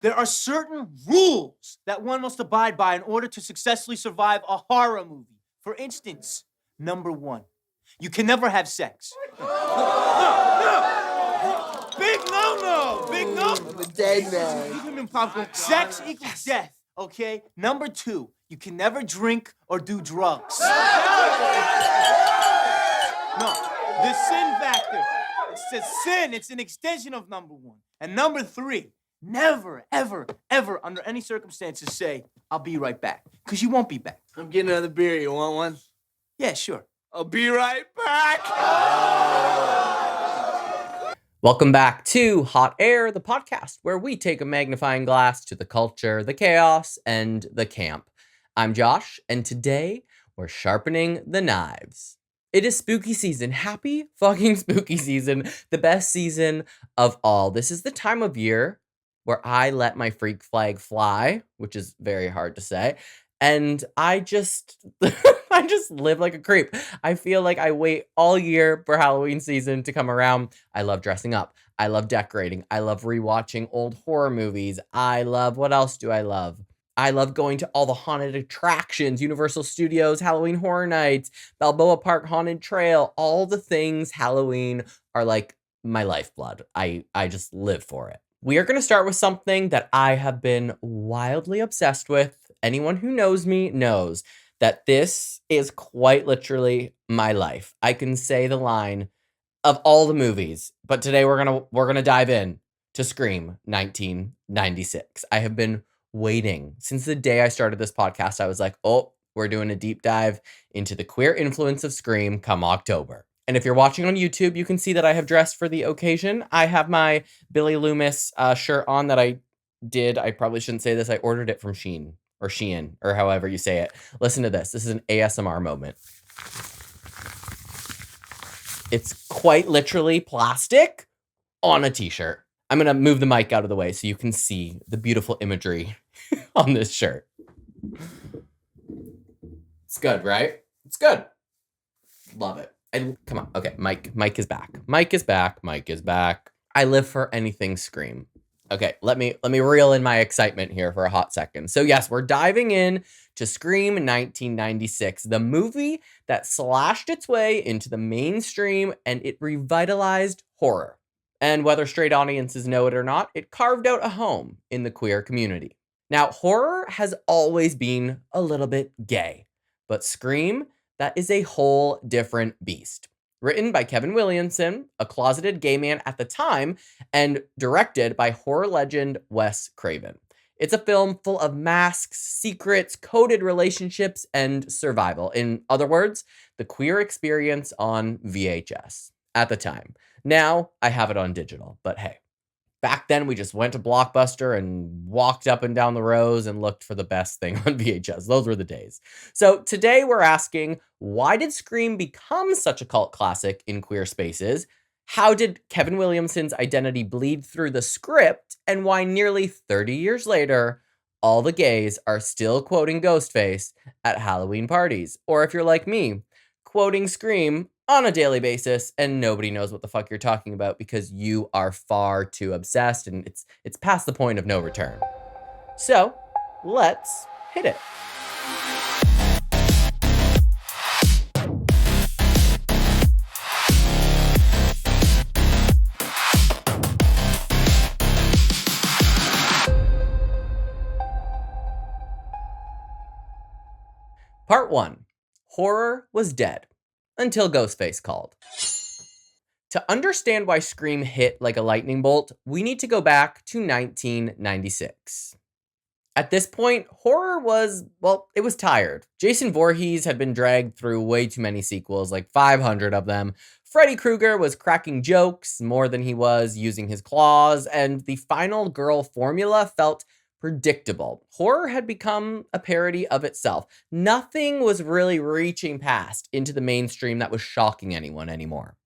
There are certain rules that one must abide by in order to successfully survive a horror movie. For instance, number 1, you can never have sex. No. Big no. I'm a dead man. Keep him in popcorn. Sex equals death, okay? Number 2, you can never drink or do drugs. No, the sin factor. It's a sin. It's an extension of number 1. And number 3, never, ever, ever, under any circumstances, say, I'll be right back. Because you won't be back. I'm getting another beer. You want one? Yeah, sure. I'll be right back. Welcome back to Hot Air, the podcast where we take a magnifying glass to the culture, the chaos, and the camp. I'm Josh, and today we're sharpening the knives. It is spooky season. Happy fucking spooky season. The best season of all. This is the time of year where I let my freak flag fly, which is very hard to say. And I just live like a creep. I feel like I wait all year for Halloween season to come around. I love dressing up. I love decorating. I love rewatching old horror movies. What else do I love? I love going to all the haunted attractions, Universal Studios, Halloween Horror Nights, Balboa Park Haunted Trail, all the things Halloween are like my lifeblood. I just live for it. We are going to start with something that I have been wildly obsessed with. Anyone who knows me knows that this is quite literally my life. I can say the line of all the movies, but today we're going to dive in to Scream 1996. I have been waiting since the day I started this podcast. I was like, "Oh, we're doing a deep dive into the queer influence of Scream come October." And if you're watching on YouTube, you can see that I have dressed for the occasion. I have my Billy Loomis shirt on that I probably shouldn't say this. I ordered it from Shein or however you say it. Listen to this. This is an ASMR moment. It's quite literally plastic on a t-shirt. I'm going to move the mic out of the way so you can see the beautiful imagery on this shirt. It's good, right? It's good. Love it. Come on. Okay, Mike is back. Mike is back. I live for anything Scream. Okay, let me reel in my excitement here for a hot second. So yes, we're diving in to Scream 1996, the movie that slashed its way into the mainstream and it revitalized horror. And whether straight audiences know it or not, it carved out a home in the queer community. Now, horror has always been a little bit gay, but Scream, that is a whole different beast. Written by Kevin Williamson, a closeted gay man at the time, and directed by horror legend Wes Craven. It's a film full of masks, secrets, coded relationships, and survival. In other words, the queer experience on VHS at the time. Now, I have it on digital, but hey. Back then, we just went to Blockbuster and walked up and down the rows and looked for the best thing on VHS. Those were the days. So today we're asking, why did Scream become such a cult classic in queer spaces? How did Kevin Williamson's identity bleed through the script? And why nearly 30 years later, all the gays are still quoting Ghostface at Halloween parties? Or if you're like me, quoting Scream on a daily basis, and nobody knows what the fuck you're talking about because you are far too obsessed and it's past the point of no return. So, let's hit it. Part 1. Horror was dead. Until Ghostface called. To understand why Scream hit like a lightning bolt, we need to go back to 1996. At this point, horror was tired. Jason Voorhees had been dragged through way too many sequels, like 500 of them. Freddy Krueger was cracking jokes more than he was using his claws, and the final girl formula felt predictable. Horror had become a parody of itself. Nothing was really reaching past into the mainstream that was shocking anyone anymore.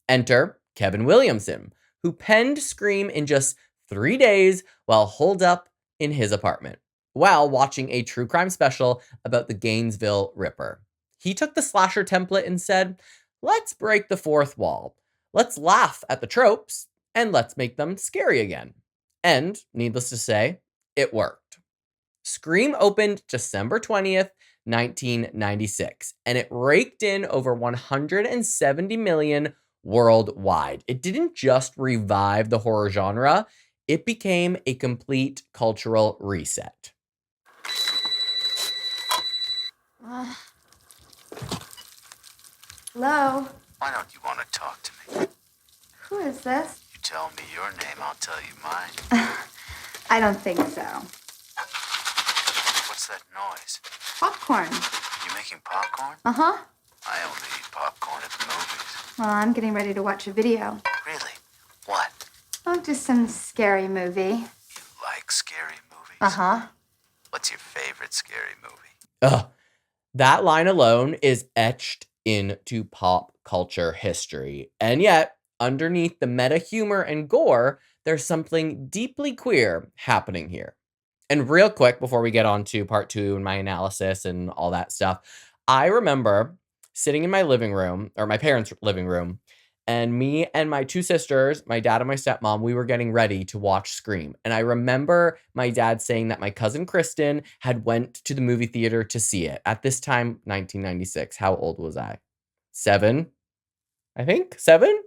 Enter Kevin Williamson, who penned Scream in just 3 days while holed up in his apartment, while watching a true crime special about the Gainesville Ripper. He took the slasher template and said, let's break the fourth wall. Let's laugh at the tropes, and let's make them scary again. And, needless to say, it worked. Scream opened December 20th, 1996, and it raked in over 170 million worldwide. It didn't just revive the horror genre, it became a complete cultural reset. Hello? Why don't you want to talk to me? Who is this? You tell me your name, I'll tell you mine. I don't think so. What's that noise? Popcorn. You making popcorn? Uh-huh. I only eat popcorn at the movies. Well, I'm getting ready to watch a video. Really? What? Oh, just some scary movie. You like scary movies? Uh-huh. What's your favorite scary movie? Ugh. That line alone is etched into pop culture history. And yet, underneath the meta humor and gore, there's something deeply queer happening here. And real quick, before we get on to part 2 and my analysis and all that stuff, I remember sitting in my living room, or my parents' living room, and me and my 2 sisters, my dad and my stepmom, we were getting ready to watch Scream. And I remember my dad saying that my cousin Kristen had went to the movie theater to see it. At this time, 1996. How old was I? 7? I think? 7?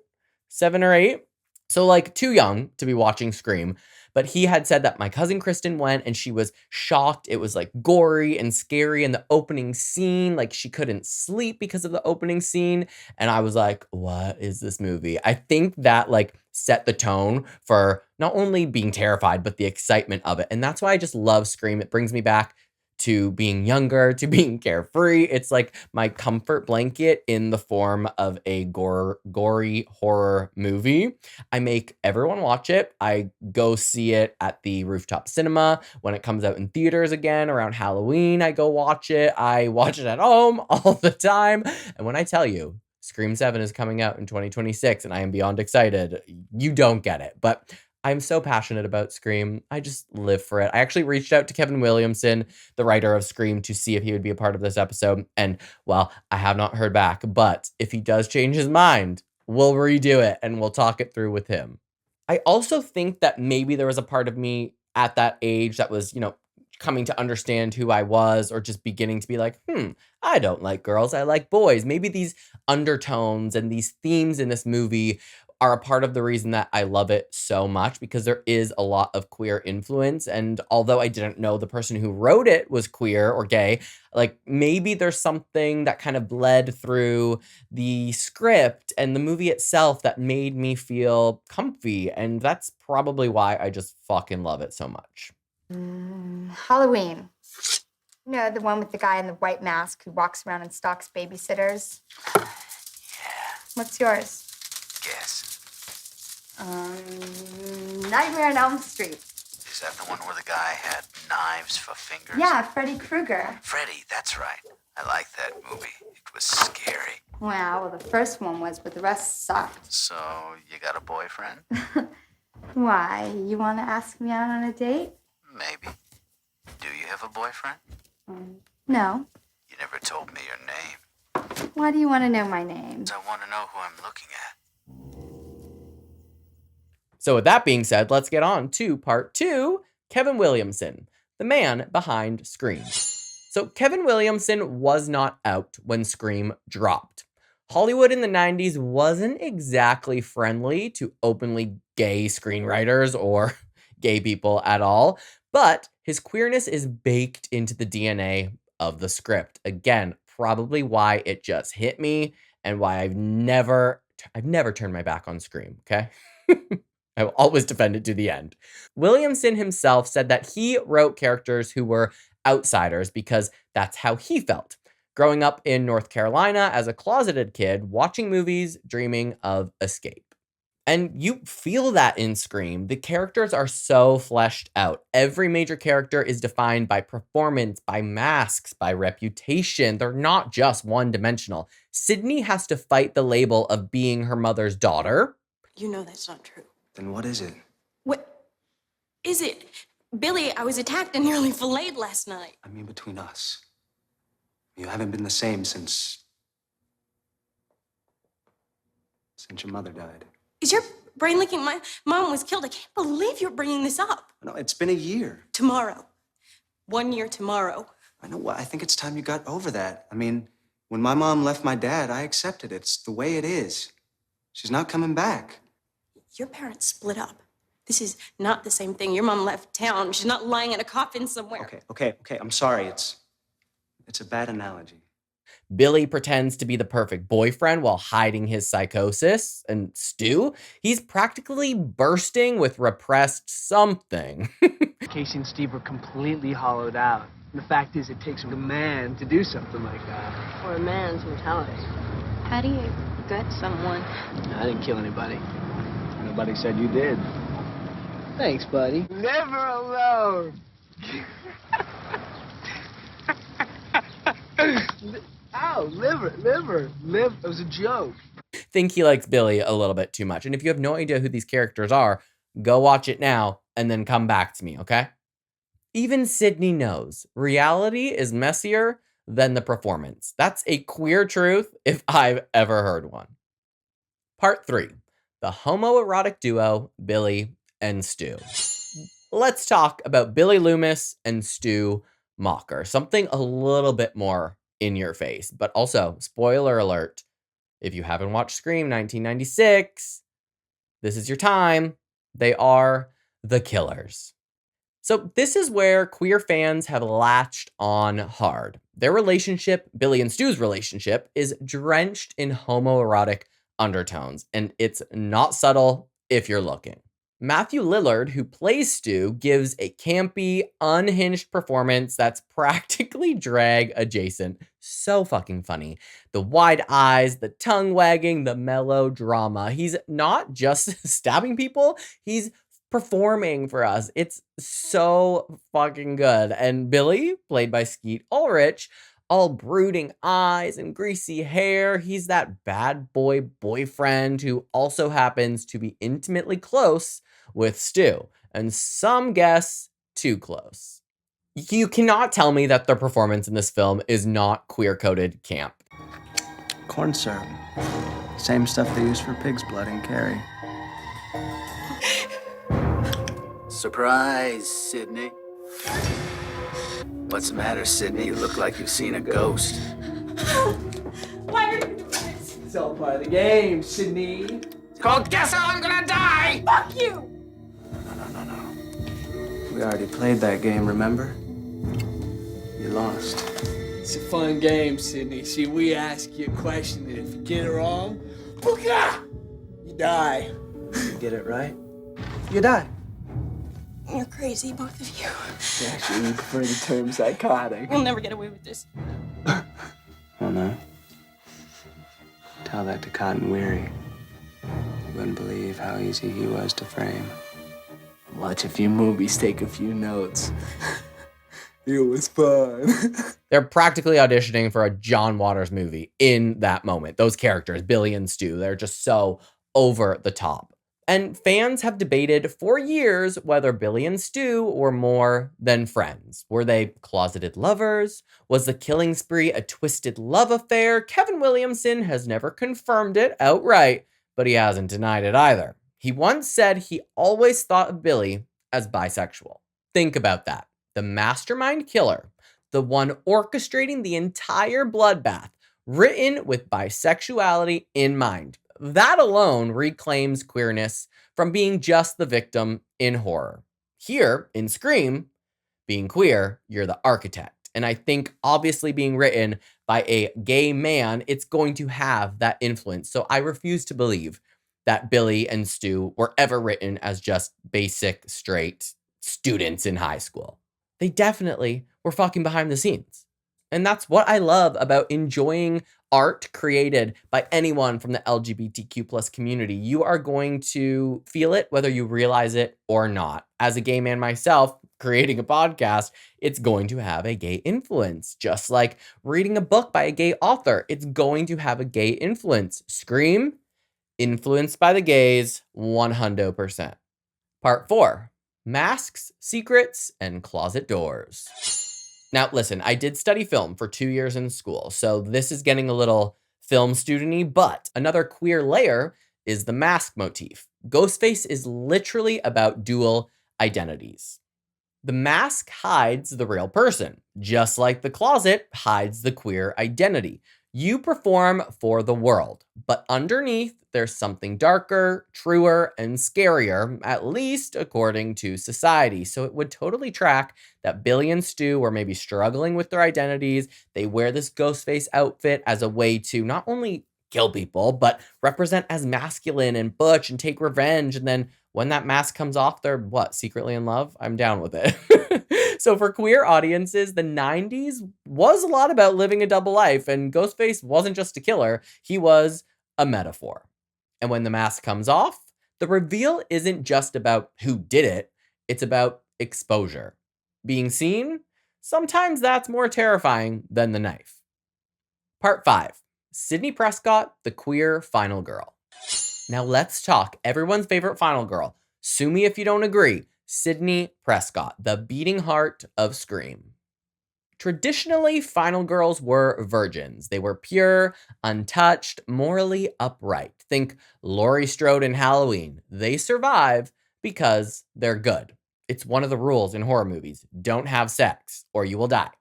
7 or 8? So, like, too young to be watching Scream. But he had said that my cousin Kristen went and she was shocked. It was like gory and scary. And the opening scene, like she couldn't sleep because of the opening scene. And I was like, what is this movie? I think that like set the tone for not only being terrified, but the excitement of it. And that's why I just love Scream. It brings me back to being younger, to being carefree. It's like my comfort blanket in the form of a gory horror movie. I make everyone watch it. I go see it at the rooftop cinema. When it comes out in theaters again around Halloween, I go watch it. I watch it at home all the time. And when I tell you, Scream 7 is coming out in 2026 and I am beyond excited, you don't get it. But I'm so passionate about Scream. I just live for it. I actually reached out to Kevin Williamson, the writer of Scream, to see if he would be a part of this episode. And, well, I have not heard back. But if he does change his mind, we'll redo it and we'll talk it through with him. I also think that maybe there was a part of me at that age that was, coming to understand who I was, or just beginning to be like, I don't like girls, I like boys. Maybe these undertones and these themes in this movie are a part of the reason that I love it so much, because there is a lot of queer influence. And although I didn't know the person who wrote it was queer or gay, like maybe there's something that kind of bled through the script and the movie itself that made me feel comfy. And that's probably why I just fucking love it so much. Halloween. No, the one with the guy in the white mask who walks around and stalks babysitters. Yeah. What's yours? Guess. Nightmare on Elm Street. Is that the one where the guy had knives for fingers? Yeah, Freddy Krueger. Freddy, that's right. I like that movie. It was scary. Wow, well, the first one was, but the rest sucked. So, you got a boyfriend? Why? You want to ask me out on a date? Maybe. Do you have a boyfriend? No. You never told me your name. Why do you want to know my name? I want to know who I'm looking at. So with that being said, let's get on to part 2, Kevin Williamson, the man behind Scream. So Kevin Williamson was not out when Scream dropped. Hollywood in the 90s wasn't exactly friendly to openly gay screenwriters or gay people at all, but his queerness is baked into the DNA of the script. Again, probably why it just hit me and why I've never turned my back on Scream, okay? I will always defend it to the end. Williamson himself said that he wrote characters who were outsiders because that's how he felt. Growing up in North Carolina as a closeted kid, watching movies, dreaming of escape. And you feel that in Scream. The characters are so fleshed out. Every major character is defined by performance, by masks, by reputation. They're not just one-dimensional. Sydney has to fight the label of being her mother's daughter. You know that's not true. Then what is it? What is it? Billy, I was attacked and nearly filleted last night. I mean, between us. You haven't been the same since your mother died. Is your brain leaking. My mom was killed. I can't believe you're bringing this up. No, it's been a year. Tomorrow. 1 year tomorrow. I know what. I think it's time you got over that. I mean, when my mom left my dad, I accepted it. It's the way it is. She's not coming back. Your parents split up. This is not the same thing. Your mom left town. She's not lying in a coffin somewhere. Okay. I'm sorry. It's a bad analogy. Billy pretends to be the perfect boyfriend while hiding his psychosis. And Stu, he's practically bursting with repressed something. Casey and Steve were completely hollowed out. And the fact is, it takes a man to do something like that. Or a man's mentality. How do you gut someone? I didn't kill anybody. Nobody said you did. Thanks, buddy. Never alone. Ow, liver. It was a joke. Think he likes Billy a little bit too much. And if you have no idea who these characters are, go watch it now and then come back to me, okay? Even Sydney knows reality is messier than the performance. That's a queer truth if I've ever heard one. Part 3, the homoerotic duo, Billy and Stu. Let's talk about Billy Loomis and Stu Macher. Something a little bit more in your face, but also, spoiler alert, if you haven't watched Scream 1996, this is your time. They are the killers. So this is where queer fans have latched on hard. Their relationship, Billy and Stu's relationship, is drenched in homoerotic undertones, and it's not subtle if you're looking. Matthew Lillard, who plays Stu, gives a campy, unhinged performance that's practically drag adjacent. So fucking funny. The wide eyes, the tongue wagging, the melodrama. He's not just stabbing people, he's performing for us. It's so fucking good. And Billy, played by Skeet Ulrich, all brooding eyes and greasy hair. He's that bad boy boyfriend who also happens to be intimately close with Stu, and some guess too close. You cannot tell me that the performance in this film is not queer-coded camp. Corn syrup. Same stuff they use for pig's blood in Carrie. Surprise, Sydney. What's the matter, Sydney? You look like you've seen a ghost. Why are you doing this? It's all part of the game, Sydney. It's called Guess How I'm Gonna Die! Fuck you! No. We already played that game, remember? You lost. It's a fun game, Sydney. See, we ask you a question, and if you get it wrong, booga! You die. You get it right, you die. You're crazy, both of you. Actually, we prefer the term psychotic. We'll never get away with this. Oh no. Tell that to Cotton Weary. You wouldn't believe how easy he was to frame. Watch a few movies, take a few notes. It was fun. They're practically auditioning for a John Waters movie in that moment. Those characters, Billy and Stu, they're just so over the top. And fans have debated for years whether Billy and Stu were more than friends. Were they closeted lovers? Was the killing spree a twisted love affair? Kevin Williamson has never confirmed it outright, but he hasn't denied it either. He once said he always thought of Billy as bisexual. Think about that. The mastermind killer, the one orchestrating the entire bloodbath, written with bisexuality in mind. That alone reclaims queerness from being just the victim in horror. Here, in Scream, being queer, you're the architect. And I think obviously being written by a gay man, it's going to have that influence. So I refuse to believe that Billy and Stu were ever written as just basic, straight students in high school. They definitely were fucking behind the scenes. And that's what I love about enjoying art created by anyone from the LGBTQ plus community. You are going to feel it whether you realize it or not. As a gay man myself, creating a podcast, it's going to have a gay influence. Just like reading a book by a gay author, it's going to have a gay influence. Scream, influenced by the gays, 100%. Part 4, masks, secrets, and closet doors. Now, listen, I did study film for 2 years in school, so this is getting a little film student-y, but another queer layer is the mask motif. Ghostface is literally about dual identities. The mask hides the real person, just like the closet hides the queer identity. You perform for the world, but underneath, there's something darker, truer, and scarier, at least according to society. So it would totally track that Billy and Stu were maybe struggling with their identities. They wear this Ghostface outfit as a way to not only kill people, but represent as masculine and butch and take revenge. And then when that mask comes off, they're what, secretly in love? I'm down with it. So for queer audiences, the 90s was a lot about living a double life, and Ghostface wasn't just a killer, he was a metaphor. And when the mask comes off, the reveal isn't just about who did it, it's about exposure. Being seen, sometimes that's more terrifying than the knife. Part 5. Sidney Prescott, the queer final girl. Now let's talk everyone's favorite final girl. Sue me if you don't agree. Sidney Prescott, the beating heart of Scream. Traditionally, final girls were virgins. They were pure, untouched, morally upright. Think Laurie Strode in Halloween. They survive because they're good. It's one of the rules in horror movies. Don't have sex or you will die.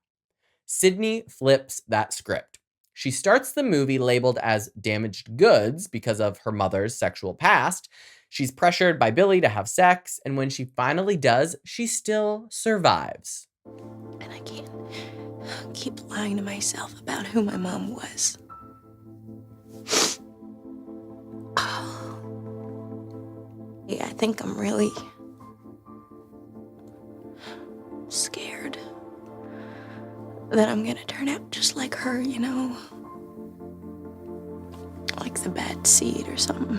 Sidney flips that script. She starts the movie labeled as damaged goods because of her mother's sexual past. She's pressured by Billy to have sex, and when she finally does, she still survives. And I can't keep lying to myself about who my mom was. Yeah, I think I'm really scared that I'm gonna turn out just like her, you know? Like the bad seed or something.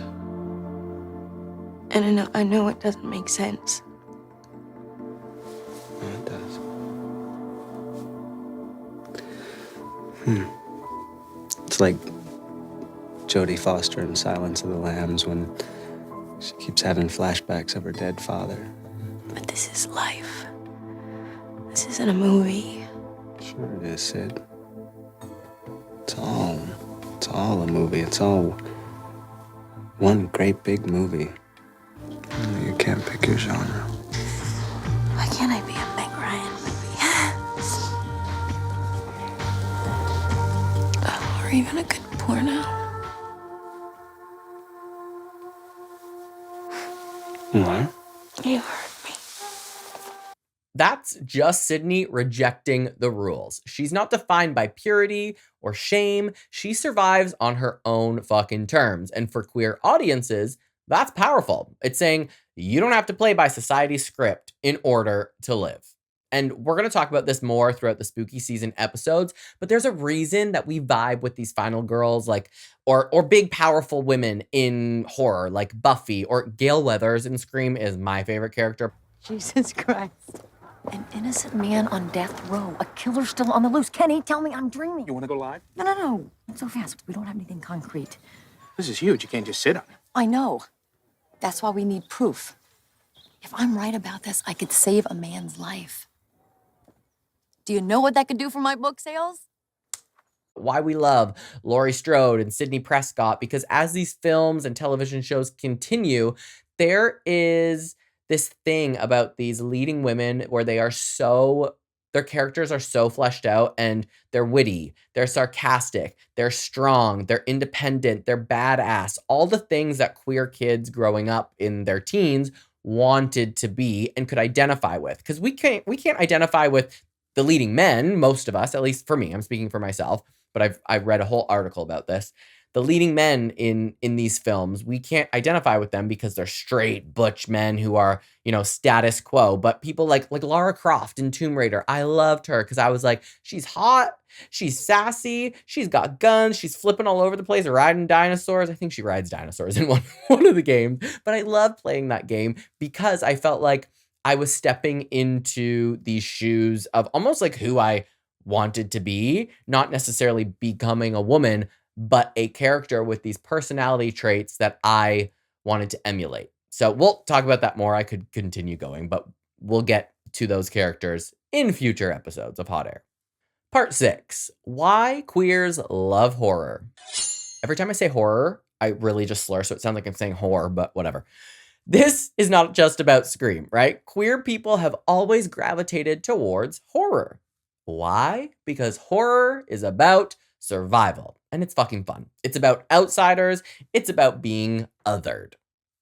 And I know it doesn't make sense. No, it does. It's like Jodie Foster in Silence of the Lambs when she keeps having flashbacks of her dead father. But this is life. This isn't a movie. Sure it is, Sid. It's all a movie. It's all one great big movie. You can't pick your genre. Why can't I be a Meg Ryan movie? Or even a good porno? What? You heard me. That's just Sidney rejecting the rules. She's not defined by purity or shame. She survives on her own fucking terms. And for queer audiences, that's powerful. It's saying you don't have to play by society's script in order to live. And we're going to talk about this more throughout the spooky season episodes, but there's a reason that we vibe with these final girls, like, or big powerful women in horror, like Buffy, or Gale Weathers in Scream is my favorite character. Jesus Christ. An innocent man on death row. A killer still on the loose. Kenny, tell me I'm dreaming. You want to go live? No. Not so fast. We don't have anything concrete. This is huge. You can't just sit on it. I know. That's why we need proof. If I'm right about this, I could save a man's life. Do you know what that could do for my book sales? Why we love Laurie Strode and Sidney Prescott, because as these films and television shows continue, there is this thing about these leading women where their characters are so fleshed out and they're witty, they're sarcastic, they're strong, they're independent, they're badass, all the things that queer kids growing up in their teens wanted to be and could identify with. Because we can't identify with the leading men, most of us, at least for me, I'm speaking for myself, but I've read a whole article about this. The leading men in these films, we can't identify with them because they're straight butch men who are, status quo. But people like Lara Croft in Tomb Raider, I loved her because I was like, she's hot, she's sassy, she's got guns, she's flipping all over the place, riding dinosaurs. I think she rides dinosaurs in one of the games. But I loved playing that game because I felt like I was stepping into these shoes of almost like who I wanted to be, not necessarily becoming a woman, but a character with these personality traits that I wanted to emulate. So we'll talk about that more. I could continue going, but we'll get to those characters in future episodes of Hot Air. Part 6, why queers love horror. Every time I say horror, I really just slur, so it sounds like I'm saying horror, but whatever. This is not just about Scream, right? Queer people have always gravitated towards horror. Why? Because horror is about survival, and it's fucking fun. It's about outsiders, it's about being othered.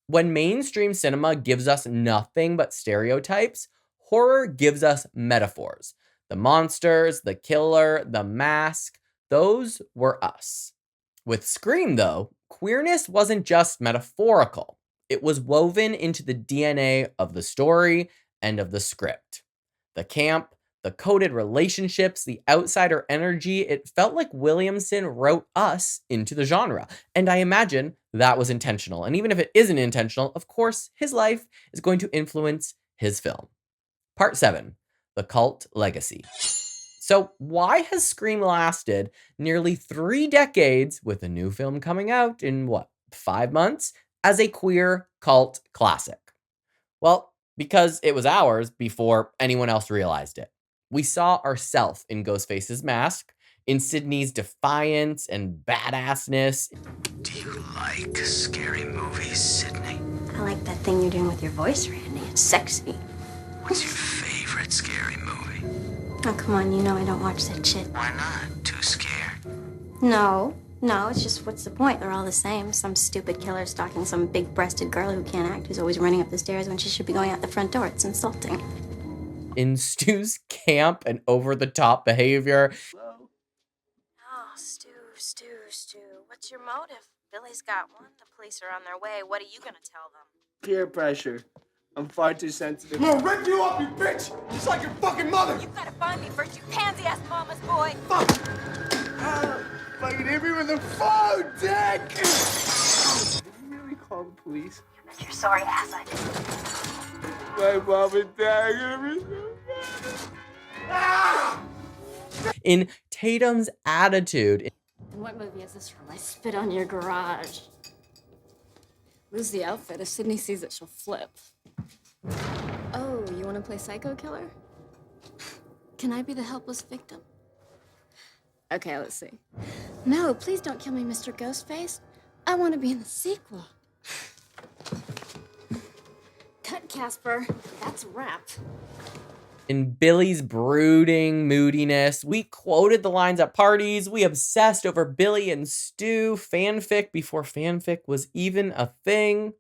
When mainstream cinema gives us nothing but stereotypes, horror gives us metaphors. The monsters, the killer, the mask, those were us. With Scream, though, queerness wasn't just metaphorical. It was woven into the DNA of the story and of the script. The camp, the coded relationships, the outsider energy, it felt like Williamson wrote us into the genre. And I imagine that was intentional. And even if it isn't intentional, of course, his life is going to influence his film. Part 7, The Cult Legacy. So why has Scream lasted nearly 3 decades with a new film coming out in 5 months as a queer cult classic? Well, because it was ours before anyone else realized it. We saw ourselves in Ghostface's mask, in Sydney's defiance and badassness. Do you like scary movies, Sydney? I like that thing you're doing with your voice, Randy. It's sexy. What's your favorite scary movie? Oh, come on, you know I don't watch that shit. Why not? Too scared? No, it's just what's the point? They're all the same. Some stupid killer stalking some big-breasted girl who can't act, who's always running up the stairs when she should be going out the front door. It's insulting. In Stu's camp and over-the-top behavior. Oh, Stu. What's your motive? Billy's got one. The police are on their way. What are you gonna tell them? Peer pressure. I'm far too sensitive. I'm gonna rip you up, you bitch! Just like your fucking mother! You gotta find me first, you pansy-ass mama's boy! Fuck! Fucking hit me with the phone, Dick! Did you really call the police? You bet your sorry ass I did. My mom and dad are gonna be so mad. In Tatum's attitude. What movie is this from? I spit on your garage. Lose the outfit. If Sydney sees it, she'll flip. Oh, you want to play psycho killer? Can I be the helpless victim? Okay, let's see. No, please don't kill me, Mr. Ghostface. I want to be in the sequel. Cut, Casper. That's a wrap. In Billy's brooding moodiness, we quoted the lines at parties, we obsessed over Billy and Stu fanfic before fanfic was even a thing.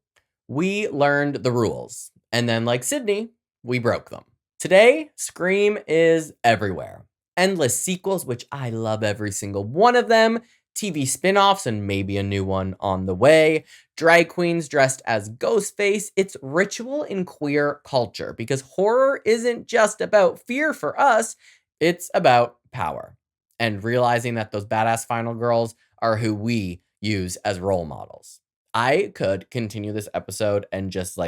We learned the rules. And then, like Sydney, we broke them. Today, Scream is everywhere. Endless sequels, which I love every single one of them. TV spin-offs and maybe a new one on the way. Drag queens dressed as Ghostface. It's ritual in queer culture because horror isn't just about fear for us. It's about power and realizing that those badass final girls are who we use as role models. I could continue this episode and just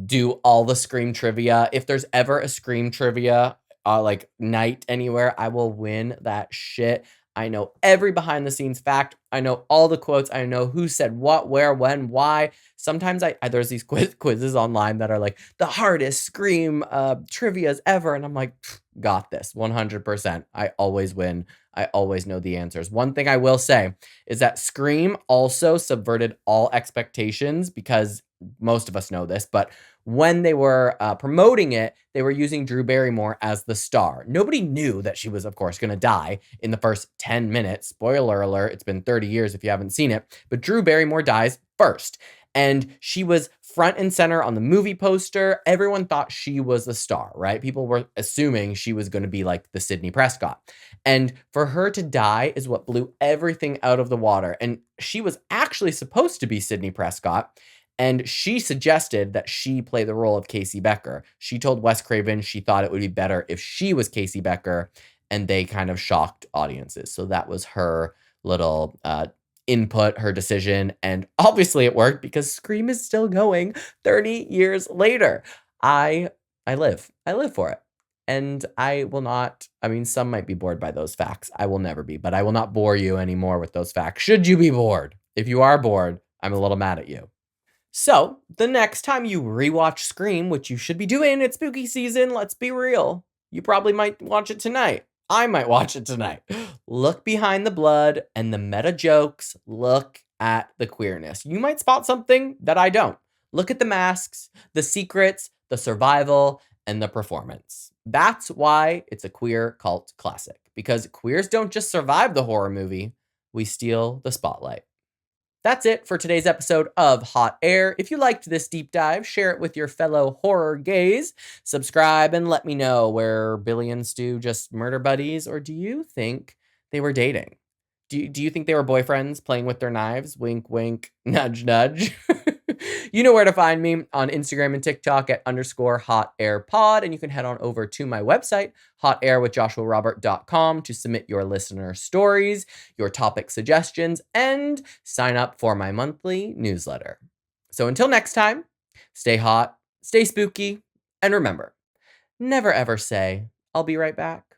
do all the Scream trivia. If there's ever a Scream trivia night anywhere, I will win that shit. I know every behind the scenes fact. I know all the quotes. I know who said what, where, when, why. Sometimes there's these quizzes online that are like the hardest Scream trivias ever. And I'm like, got this 100%. I always win. I always know the answers. One thing I will say is that Scream also subverted all expectations because most of us know this, but when they were promoting it, they were using Drew Barrymore as the star. Nobody knew that she was, of course, going to die in the first 10 minutes. Spoiler alert, it's been 30 years if you haven't seen it, but Drew Barrymore dies first. And she was front and center on the movie poster. Everyone thought she was the star, right? People were assuming she was going to be like the Sidney Prescott. And for her to die is what blew everything out of the water. And she was actually supposed to be Sidney Prescott. And she suggested that she play the role of Casey Becker. She told Wes Craven she thought it would be better if she was Casey Becker, and they kind of shocked audiences. So that was her little input, her decision, and obviously it worked because Scream is still going 30 years later. I live for it. And I will not, some might be bored by those facts. I will never be, but I will not bore you anymore with those facts. Should you be bored? If you are bored, I'm a little mad at you. So, the next time you rewatch Scream, which you should be doing, it's spooky season, let's be real. You probably might watch it tonight. I might watch it tonight. Look behind the blood and the meta jokes. Look at the queerness. You might spot something that I don't. Look at the masks, the secrets, the survival, and the performance. That's why it's a queer cult classic, because queers don't just survive the horror movie, we steal the spotlight. That's it for today's episode of Hot Air. If you liked this deep dive, share it with your fellow horror gays. Subscribe and let me know, were Billy and Stu just murder buddies, or do you think they were dating? Do you think they were boyfriends playing with their knives? Wink, wink, nudge, nudge. You know where to find me on Instagram and TikTok at _hotairpod. And you can head on over to my website, hotairwithjoshuarobert.com, to submit your listener stories, your topic suggestions, and sign up for my monthly newsletter. So until next time, stay hot, stay spooky, and remember, never ever say, I'll be right back.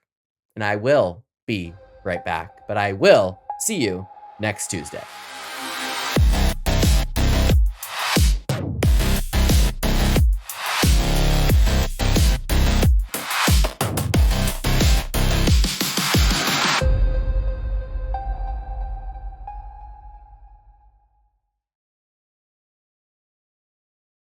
And I will be right back, but I will see you next Tuesday.